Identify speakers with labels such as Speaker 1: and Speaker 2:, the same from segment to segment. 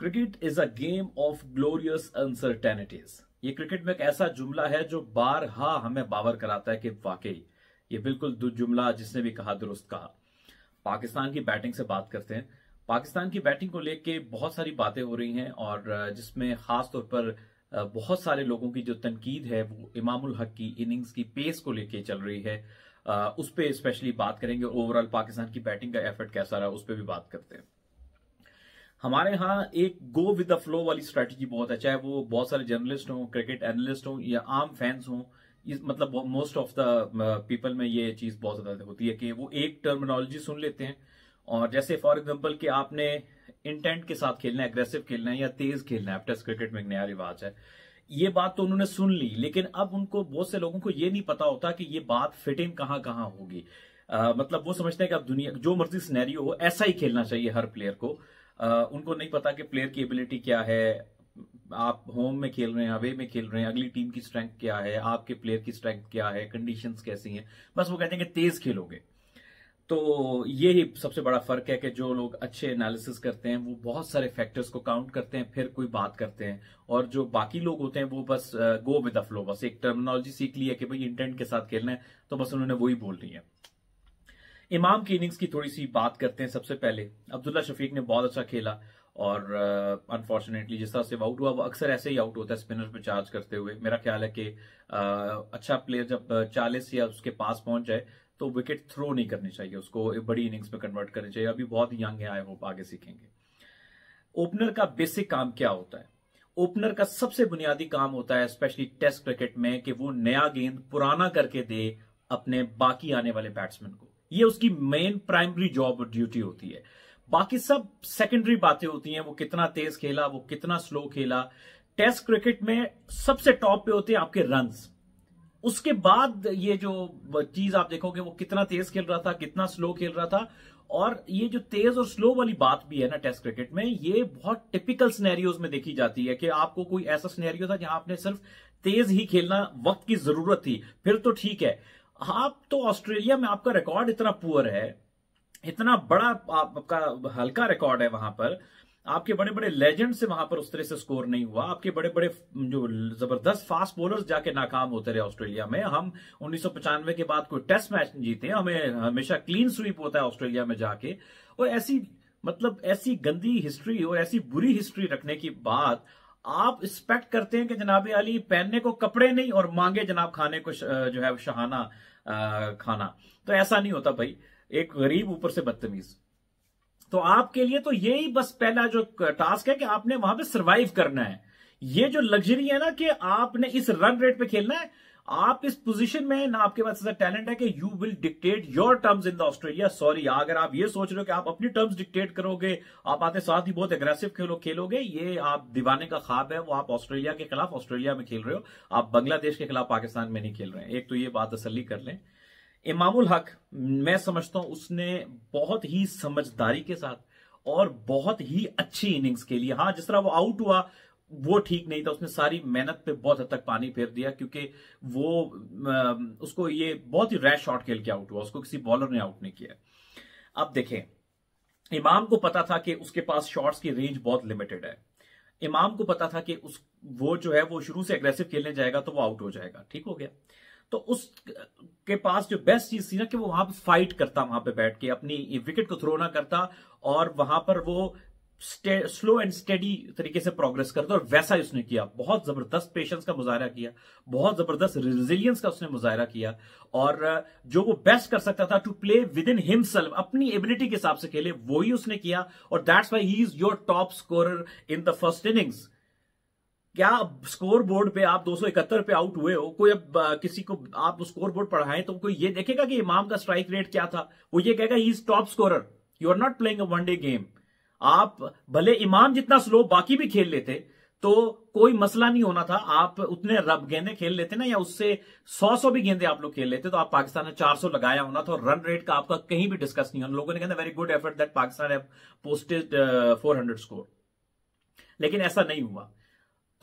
Speaker 1: Cricket is a game of glorious uncertainties. ये cricket में एक ऐसा जुमला है जो बारहा हमें बावर कराता है कि वाकई ये बिल्कुल जुमला जिसने भी कहा दुरुस्त कहा। पाकिस्तान की बैटिंग से बात करते हैं। पाकिस्तान की बैटिंग को लेके बहुत सारी बातें हो रही हैं और जिसमें खास तौर पर बहुत सारे लोगों की जो तनकीद है वो इमामुल हक की इनिंग्स की पेस को लेके चल रही है। उस पर स्पेशली बात करेंगे। ओवरऑल पाकिस्तान की बैटिंग का एफर्ट कैसा रहा उस पर भी बात करते हैं। हमारे यहाँ एक गो विद द फ्लो वाली स्ट्रेटजी बहुत है, चाहे वो बहुत सारे जर्नलिस्ट हों, क्रिकेट एनालिस्ट हों या आम फैंस हों। मतलब मोस्ट ऑफ द पीपल में ये चीज बहुत ज्यादा होती है कि वो एक टर्मिनोलॉजी सुन लेते हैं और जैसे फॉर एग्जांपल कि आपने इंटेंट के साथ खेलना है, एग्रेसिव खेलना है या तेज खेलना है। टेस्ट क्रिकेट में एक नया रिवाज है। ये बात तो उन्होंने सुन ली, लेकिन अब उनको बहुत से लोगों को ये नहीं पता होता कि ये बात फिट इन कहां कहां होगी। मतलब वो समझते हैं कि अब दुनिया जो मर्जी सिनेरियो हो ऐसा ही खेलना चाहिए हर प्लेयर को। उनको नहीं पता कि प्लेयर की एबिलिटी क्या है, आप होम में खेल रहे हैं, अवे में खेल रहे हैं, अगली टीम की स्ट्रेंथ क्या है, आपके प्लेयर की स्ट्रेंथ क्या है, कंडीशंस कैसी हैं। बस वो कहते हैं कि तेज खेलोगे। तो ये ही सबसे बड़ा फर्क है कि जो लोग अच्छे एनालिसिस करते हैं वो बहुत सारे फैक्टर्स को काउंट करते हैं, फिर कोई बात करते हैं। और जो बाकी लोग होते हैं वो बस गो विद द फ्लो, बस एक टर्मिनोलॉजी सीख ली है कि भाई इंटेंट के साथ खेलना है तो बस उन्होंने वही बोल रही है। इमाम की इनिंग्स की थोड़ी सी बात करते हैं। सबसे पहले अब्दुल्ला शफीक ने बहुत अच्छा खेला और अनफॉर्चुनेटली जिस तरह से आउट हुआ वो अक्सर ऐसे ही आउट होता है स्पिनर पे चार्ज करते हुए। मेरा ख्याल है कि अच्छा प्लेयर जब 40 या उसके पास पहुंच जाए तो विकेट थ्रो नहीं करनी चाहिए, उसको एक बड़ी इनिंग्स में कन्वर्ट करनी चाहिए। अभी बहुत यंग है, आई होप आगे सीखेंगे। ओपनर का बेसिक काम क्या होता है? ओपनर का सबसे बुनियादी काम होता है स्पेशली टेस्ट क्रिकेट में कि वो नया गेंद पुराना करके दे अपने बाकी आने वाले बैट्समैन को। ये उसकी मेन प्राइमरी जॉब और ड्यूटी होती है। बाकी सब सेकेंडरी बातें होती हैं, वो कितना तेज खेला, वो कितना स्लो खेला। टेस्ट क्रिकेट में सबसे टॉप पे होते हैं आपके रन्स। उसके बाद ये जो चीज आप देखोगे वो कितना तेज खेल रहा था, कितना स्लो खेल रहा था। और ये जो तेज और स्लो वाली बात भी है ना टेस्ट क्रिकेट में, ये बहुत टिपिकल सिनेरियोज में देखी जाती है कि आपको कोई ऐसा सिनेरियो था जहां आपने सिर्फ तेज ही खेलना, वक्त की जरूरत थी, फिर तो ठीक है। आप तो ऑस्ट्रेलिया में आपका रिकॉर्ड इतना पुअर है, इतना बड़ा आपका हल्का रिकॉर्ड है, वहां पर आपके बड़े बड़े लेजेंड से वहां पर उस तरह से स्कोर नहीं हुआ। आपके बड़े बड़े जो जबरदस्त फास्ट बॉलर्स जाके नाकाम होते रहे ऑस्ट्रेलिया में। हम 1995 के बाद कोई टेस्ट मैच नहीं जीते, हमें हमेशा क्लीन स्वीप होता है ऑस्ट्रेलिया में जाके। और ऐसी मतलब ऐसी गंदी हिस्ट्री और ऐसी बुरी हिस्ट्री रखने की बात आप एक्सपेक्ट करते हैं कि जनाब अली पहनने को कपड़े नहीं और मांगे जनाब खाने को जो है शहाना खाना। तो ऐसा नहीं होता भाई, एक गरीब ऊपर से बदतमीज। तो आपके लिए तो यही बस पहला जो टास्क है कि आपने वहां पे सरवाइव करना है। ये जो लग्जरी है ना कि आपने इस रन रेट पे खेलना है, आप इस पोजीशन में ना आपके पास ऐसा टैलेंट है कि you will dictate your terms in the Australia. Sorry, अगर आप ये सोच रहे हो कि आप अपनी टर्म्स डिक्टेट करोगे, आप आते साथ ही बहुत एग्रेसिव खेलोगे, ये आप दीवाने का ख्वाब है। वो आप ऑस्ट्रेलिया के खिलाफ ऑस्ट्रेलिया में खेल रहे हो, आप बांग्लादेश के खिलाफ पाकिस्तान में नहीं खेल रहे हैं। एक तो ये बात तसल्ली कर लें। इमामुल हक, मैं समझता हूं उसने बहुत ही समझदारी के साथ और बहुत ही अच्छी इनिंग्स खेली। हाँ, जिस तरह वो आउट हुआ वो ठीक नहीं था, उसने सारी मेहनत पे बहुत हद तक पानी फेर दिया क्योंकि वो उसको ये बहुत ही रैश शॉट खेल के आउट हुआ, उसको किसी बॉलर ने आउट नहीं किया। अब देखें, इमाम को पता था कि उसके पास शॉट्स की रेंज बहुत लिमिटेड है। इमाम को पता था कि वो जो है वो शुरू से एग्रेसिव खेलने जाएगा तो वो आउट हो जाएगा। ठीक हो गया। तो उसके पास जो बेस्ट चीज थी ना कि वो वहां पे फाइट करता, वहां पे बैठ के अपनी विकेट को थ्रो ना करता और वहां पर वो स्लो एंड स्टेडी तरीके से प्रोग्रेस करता। और वैसा ही उसने किया। बहुत जबरदस्त पेशेंस का मुजाहरा किया, बहुत जबरदस्त रेजिलियंस का उसने मुजाहरा किया। और जो वो बेस्ट कर सकता था to play within himself, अपनी एबिलिटी के हिसाब से खेले, वो ही उसने किया। और that's why he is your top scorer in the first innings. क्या स्कोर बोर्ड पे आप 271 पे आउट हुए हो, कोई अब किसी को आप स्कोर बोर्ड पढ़ाएं तो कोई ये देखेगा कि इमाम का स्ट्राइक रेट क्या था? वो ये कहेगा he is top scorer. You are not playing a one day game. आप भले इमाम जितना स्लो बाकी भी खेल लेते तो कोई मसला नहीं होना था। आप उतने रब गेंदे खेल लेते ना, या उससे 100 भी गेंदे आप लोग खेल लेते तो आप पाकिस्तान ने 400 लगाया होना था और रन रेट का आपका कहीं भी डिस्कस नहीं होना। लोगों ने कहना very good effort that Pakistan have posted 400 score, लेकिन ऐसा नहीं हुआ।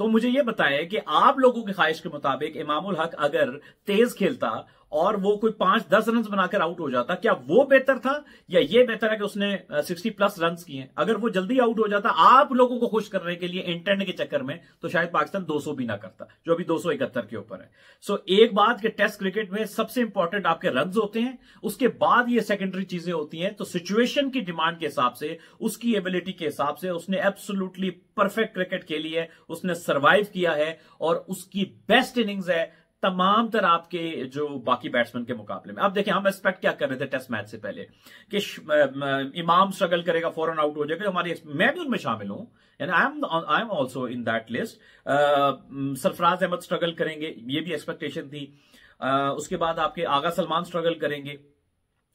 Speaker 1: तो मुझे यह बताएं कि आप लोगों की ख्वाहिश के मुताबिक इमामुल हक अगर तेज खेलता और वो कोई 5-10 रन बनाकर आउट हो जाता, क्या वो बेहतर था या ये बेहतर है कि उसने 60+ रन किए? अगर वो जल्दी आउट हो जाता आप लोगों को खुश करने के लिए इंटरनेट के चक्कर में, तो शायद पाकिस्तान 200 भी ना करता, जो अभी 271 के ऊपर है। सो एक बात कि टेस्ट क्रिकेट में सबसे इंपॉर्टेंट आपके रन होते हैं, उसके बाद ये सेकेंडरी चीजें होती हैं। तो सिचुएशन की डिमांड के हिसाब से, उसकी एबिलिटी के हिसाब से उसने एब्सोल्युटली परफेक्ट क्रिकेट खेली है, उसने सर्वाइव किया है और उसकी बेस्ट इनिंग्स है तमाम तरह आपके जो बाकी बैट्समैन के मुकाबले में। अब देखिए, हम एक्सपेक्ट क्या कर रहे थे टेस्ट मैच से पहले कि इमाम स्ट्रगल करेगा, फौरन आउट हो जाएगा, मैं भी उनमें शामिल हूं, and I am also in that list. Sarfaraz Ahmed struggle करेंगे, ये भी एक्सपेक्टेशन थी। उसके बाद आपके आगा सलमान स्ट्रगल करेंगे।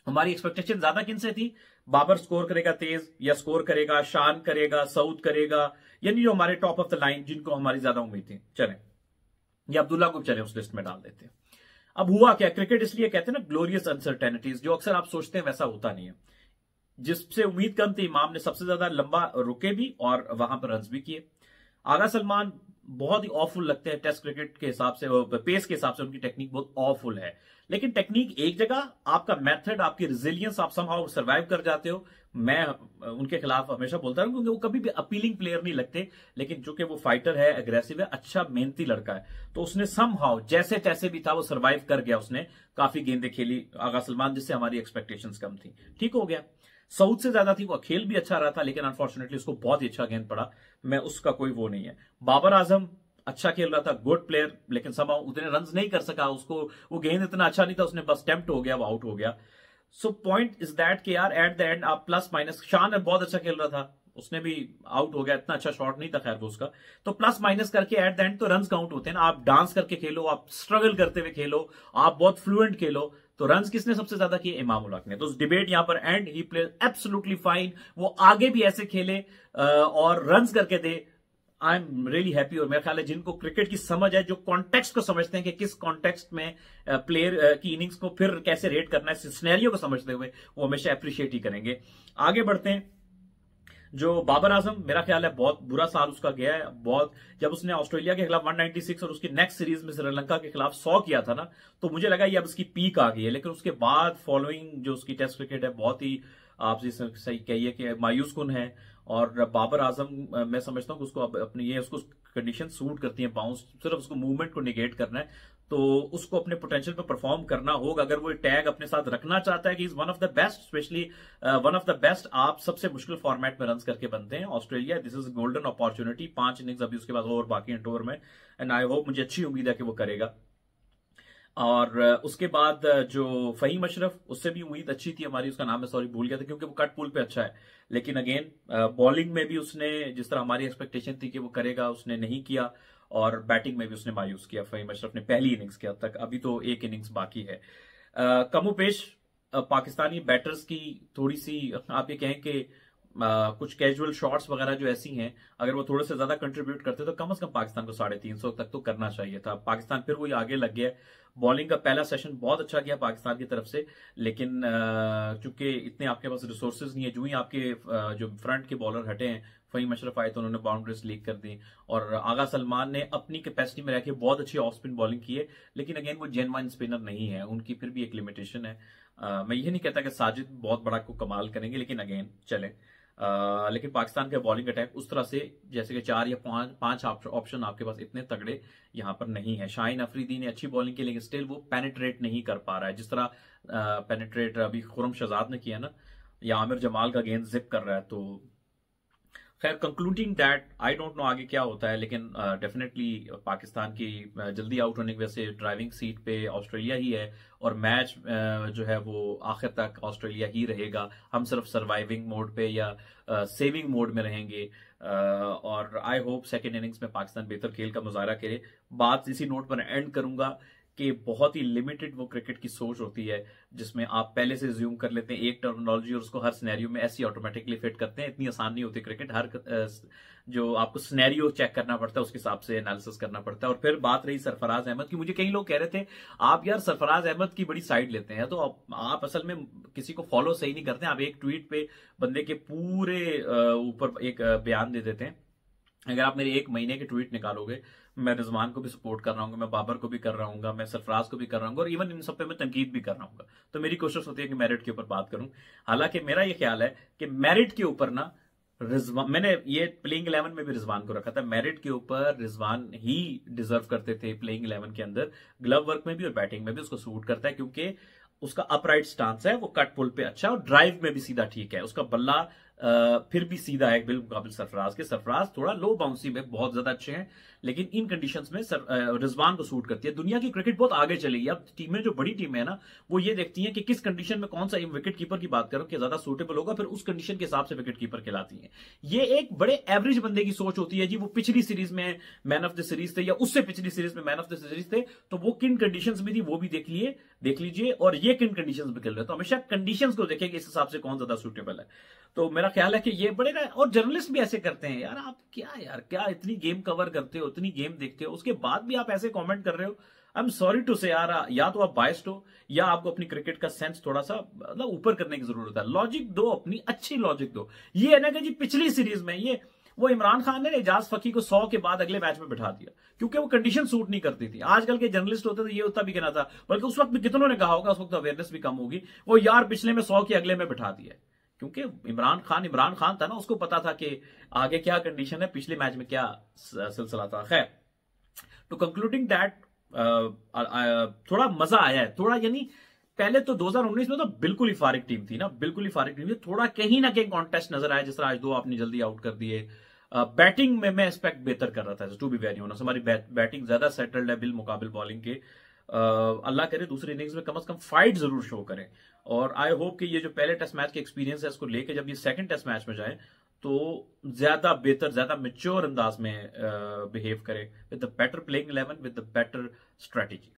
Speaker 1: हमारी एक्सपेक्टेशन ज्यादा किनसे थी? बाबर स्कोर करेगा तेज, या स्कोर करेगा शान, करेगा सऊद, करेगा, यानी जो हमारे टॉप ऑफ द लाइन जिनको हमारी ज्यादा उम्मीद थी। चले, या अब्दुल्ला को चले उस लिस्ट में डाल देते हैं। अब हुआ क्या? क्रिकेट इसलिए कहते हैं ना ग्लोरियस अनसर्टेनिटीज, जो अक्सर आप सोचते हैं वैसा होता नहीं है। जिससे उम्मीद कम थी, इमाम ने सबसे ज्यादा लंबा रुके भी और वहां पर रन भी किए। आगा सलमान बहुत ही ऑफुल लगते हैं टेस्ट क्रिकेट के हिसाब से, पेस के हिसाब से उनकी टेक्निक बहुत ऑफुल है। लेकिन टेक्निक एक जगह, आपका मेथड, आपकी रिजिलियंस, आप समहाउ सर्वाइव कर जाते हो। मैं उनके खिलाफ हमेशा बोलता हूं क्योंकि वो कभी भी अपीलिंग प्लेयर नहीं लगते, लेकिन चूंकि वो फाइटर है, एग्रेसिव है, अच्छा मेहनती लड़का है, तो उसने समहाउ जैसे तैसे भी था वो सर्वाइव कर गया। उसने काफी गेंदें खेली आगा सलमान, जिससे हमारी एक्सपेक्टेशंस कम थी, ठीक हो गया। सऊद से ज्यादा थी, वो खेल भी अच्छा रहा था, लेकिन अनफॉर्चुनेटली उसको बहुत ही अच्छा गेंद पड़ा, मैं उसका कोई वो नहीं है। बाबर आजम अच्छा खेल रहा था, गुड प्लेयर, लेकिन समाउ उतने रन नहीं कर सका, उसको वो गेंद इतना अच्छा नहीं था, उसने बस टेम्प्ट हो गया, वो आउट हो गया। सो पॉइंट इज दैट कि यार एट द एंड आप प्लस माइनस, शान बहुत अच्छा खेल रहा था, उसने भी आउट हो गया, इतना अच्छा शॉट नहीं था खैर वो उसका, तो प्लस माइनस करके एट द एंड तो रन काउंट होते हैं ना। आप डांस करके खेलो, आप स्ट्रगल करते हुए खेलो, आप बहुत फ्लुएंट खेलो, तो रन किसने सबसे ज्यादा किए? इमाम उल हक ने। तो उस डिबेट यहां पर and, he play absolutely fine, वो आगे भी ऐसे खेले और रन करके दे। I am really happy. और मेरा ख्याल है जिनको क्रिकेट की समझ है, जो कॉन्टेक्स्ट को समझते हैं कि किस कॉन्टेक्स्ट में प्लेयर की इनिंग्स को फिर कैसे रेट करना है, सिनेरियो को समझते हुए, वो हमेशा अप्रिशिएट ही करेंगे। आगे बढ़ते हैं। जो बाबर आजम, मेरा ख्याल है बहुत बुरा साल उसका गया है, बहुत। जब उसने ऑस्ट्रेलिया के खिलाफ 196 और उसकी नेक्स्ट सीरीज में श्रीलंका के खिलाफ 100 किया था ना, तो मुझे लगा ये अब उसकी पीक आ गई है। लेकिन उसके बाद फॉलोइंग जो उसकी टेस्ट क्रिकेट है, बहुत ही आप सही कहिए कि मायूस कुन है। और बाबर आजम मैं समझता हूं कि उसको अपनी ये उसको कंडीशन सूट करती है, बाउंस, सिर्फ उसको मूवमेंट को निगेट करना है, तो उसको अपने पोटेंशियल पे परफॉर्म करना होगा। अगर वो टैग अपने साथ रखना चाहता है कि is one of the best, specially one of the best, आप सबसे मुश्किल फॉर्मेट में रन करके बनते हैं Australia, this is golden opportunity. 5 innings अभी उसके पास और बाकी हैं टूर में, एंड आई होप, मुझे अच्छी उम्मीद है कि वो करेगा। और उसके बाद जो फहीम अशरफ, उससे भी उम्मीद अच्छी थी हमारी, उसका नाम मैं सॉरी भूल गया था क्योंकि वो कट पुल पे अच्छा है। लेकिन अगेन बॉलिंग में भी उसने जिस तरह हमारी एक्सपेक्टेशन थी कि वो करेगा, उसने नहीं किया। और बैटिंग में भी उसने मायूस किया फहीम अशरफ ने, पहली इनिंग्स के अब तक, अभी तो एक इनिंग्स बाकी है। कमोपेश पाकिस्तानी बैटर्स की थोड़ी सी आप ये कहें कि कुछ कैजुअल शॉट्स वगैरह जो ऐसी हैं, अगर वो थोड़े से ज्यादा कंट्रीब्यूट करते तो कम से कम पाकिस्तान को 350 तक तो करना चाहिए था। पाकिस्तान फिर वही आगे लग गया। बॉलिंग का पहला सेशन बहुत अच्छा गया पाकिस्तान की तरफ से, लेकिन चूंकि इतने आपके पास रिसोर्सेज नहीं है, जो ही आपके जो फ्रंट के बॉलर हटे हैं, फहीम अशरफ आए तो उन्होंने बाउंड्रीज लीक कर दी। और आगा सलमान ने अपनी कैपेसिटी में रहकर बहुत अच्छी ऑफ स्पिन बॉलिंग की है, लेकिन अगेन वो जेन्युइन स्पिनर नहीं है, उनकी फिर भी एक लिमिटेशन है। मैं ये नहीं कहता कि साजिद बहुत बड़ा को कमाल करेंगे, लेकिन अगेन चले। लेकिन पाकिस्तान का बॉलिंग अटैक उस तरह से, जैसे कि 4 या 5 ऑप्शन आपके पास इतने तगड़े यहां पर नहीं है। शाहीन अफरीदी ने अच्छी बॉलिंग की, लेकिन स्टिल वो पेनिट्रेट नहीं कर पा रहा है जिस तरह पेनिट्रेट अभी खुरम शहजाद ने किया ना, या आमिर जमाल का गेंद जिप कर रहा है। तो खैर, concluding that, I don't know आगे क्या होता है, लेकिन डेफिनेटली पाकिस्तान की जल्दी आउट होने की वजह से ड्राइविंग सीट पे ऑस्ट्रेलिया ही है, और मैच जो है वो आखिर तक ऑस्ट्रेलिया ही रहेगा। हम सिर्फ सर्वाइविंग मोड पे या सेविंग मोड में रहेंगे। और आई होप सेकेंड इनिंग्स में पाकिस्तान बेहतर खेल का मुजाहरा करे। बात इसी नोट पर एंड करूंगा कि बहुत ही लिमिटेड वो क्रिकेट की सोच होती है जिसमें आप पहले से ज्यूम कर लेते हैं एक टर्मिनोलॉजी और उसको हर सिनेरियो में ऐसी ऑटोमेटिकली फिट करते हैं। इतनी आसान नहीं होती क्रिकेट, हर जो आपको सिनेरियो चेक करना पड़ता है, उसके हिसाब से एनालिसिस करना पड़ता है। और फिर बात रही सरफराज अहमद की, मुझे कई लोग कह रहे थे आप यार सरफराज अहमद की बड़ी साइड लेते हैं, तो आप असल में किसी को फॉलो सही नहीं करते, आप एक ट्वीट पे बंदे के पूरे ऊपर एक बयान दे देते हैं। अगर आप मेरे एक महीने के ट्वीट निकालोगे, मैं रिजवान को भी सपोर्ट कर रहा हूँ, मैं बाबर को भी कर रहा हूँ, मैं सरफराज को भी कर रहा हूँ, और इवन इन सब पे मैं तनकीद भी कर रहा हूँ। तो मेरी कोशिश होती है कि मेरिट के ऊपर बात करूं। हालांकि मेरा ये ख्याल है कि मेरिट के ऊपर ना रिजवान, मैंने ये प्लेइंग 11 में भी रिजवान को रखा था, मेरिट के ऊपर रिजवान ही डिजर्व करते थे प्लेइंग 11 के अंदर। ग्लव वर्क में भी और बैटिंग में भी उसको सूट करता है, क्योंकि उसका अपराइट स्टांस है, वो कट पुल पे अच्छा है, और ड्राइव में भी सीधा ठीक है, उसका बल्ला फिर भी सीधा है बिलमुकाबिल सरफराज के। सरफराज थोड़ा लो बाउंसी में बहुत ज्यादा अच्छे हैं, लेकिन इन कंडीशंस में रिजवान को सूट करती है। दुनिया की क्रिकेट बहुत आगे चली गई, अब टीमें जो बड़ी टीमें है ना, वो ये देखती हैं कि किस कंडीशन में कौन सा विकेट कीपर की बात करो कि ज्यादा सूटेबल होगा, फिर उस कंडीशन के हिसाब से विकेट कीपर खिलाती हैं। ये एक बड़े एवरेज बंदे की सोच होती है जी, वो पिछली सीरीज में मैन ऑफ द सीरीज थे या उससे पिछली सीरीज में मैन ऑफ द सीरीज थे, तो वो किन कंडीशंस में थी वो भी देख लीजिए, और ये किन कंडीशंस में खेल रहे हैं, तो हमेशा कंडीशंस को देखें कि इस हिसाब से कौन ज्यादा सूटेबल है। तो मेरा ख्याल है कि ये बड़े, और जर्नलिस्ट भी ऐसे करते हैं यार, आप क्या इतनी गेम कवर करते हो, इतनी गेम देखते हो, उसके बाद भी आप ऐसे कमेंट कर रहे हो। आई एम सॉरी टू से यार, या तो आप बायस्ड हो या आपको अपनी क्रिकेट का सेंस थोड़ा सा मतलब ऊपर करने की जरूरत है। लॉजिक दो, अपनी अच्छी लॉजिक दो। ये है ना कि जी पिछली सीरीज में ये वो इमरान खान ने एजाज फकी को 100 के बाद अगले मैच में बिठा दिया, क्योंकि वो कंडीशन सूट नहीं करती थी। आजकल के जर्नलिस्ट होते तो ये उतना भी कहना था, बल्कि उस वक्त भी कितनों ने कहा होगा, उस वक्त अवेयरनेस भी कम होगी, वो यार पिछले में 100 के अगले में बिठा दिया, क्योंकि इमरान खान था ना, उसको पता था कि आगे क्या कंडीशन है, पिछले मैच में क्या सिलसिला था। खैर, टू कंक्लूडिंग दैट, थोड़ा मजा आया है, थोड़ा, यानी पहले तो 2019 में तो बिल्कुल ही फारिग टीम थी ना, बिल्कुल ही फारिग टीम थी। थोड़ा कहीं ना कहीं कॉन्टेस्ट नजर आया, जिस तरह आज 2 आपने जल्दी आउट कर दिए। बैटिंग में मैं एक्सपेक्ट बेहतर कर रहा था, टू बी वेरी ऑनेस्ट। हमारी बैटिंग ज्यादा सेटल्ड है बिल मुकाबिल बॉलिंग के। अल्लाह करे दूसरी इनिंग्स में कम से कम फाइट जरूर शो करें, और आई होप कि ये जो पहले टेस्ट मैच के एक्सपीरियंस है, इसको लेके जब ये सेकंड टेस्ट मैच में जाए तो ज्यादा बेहतर, ज्यादा मेच्योर अंदाज में बिहेव करे, with the better playing 11, with the better strategy.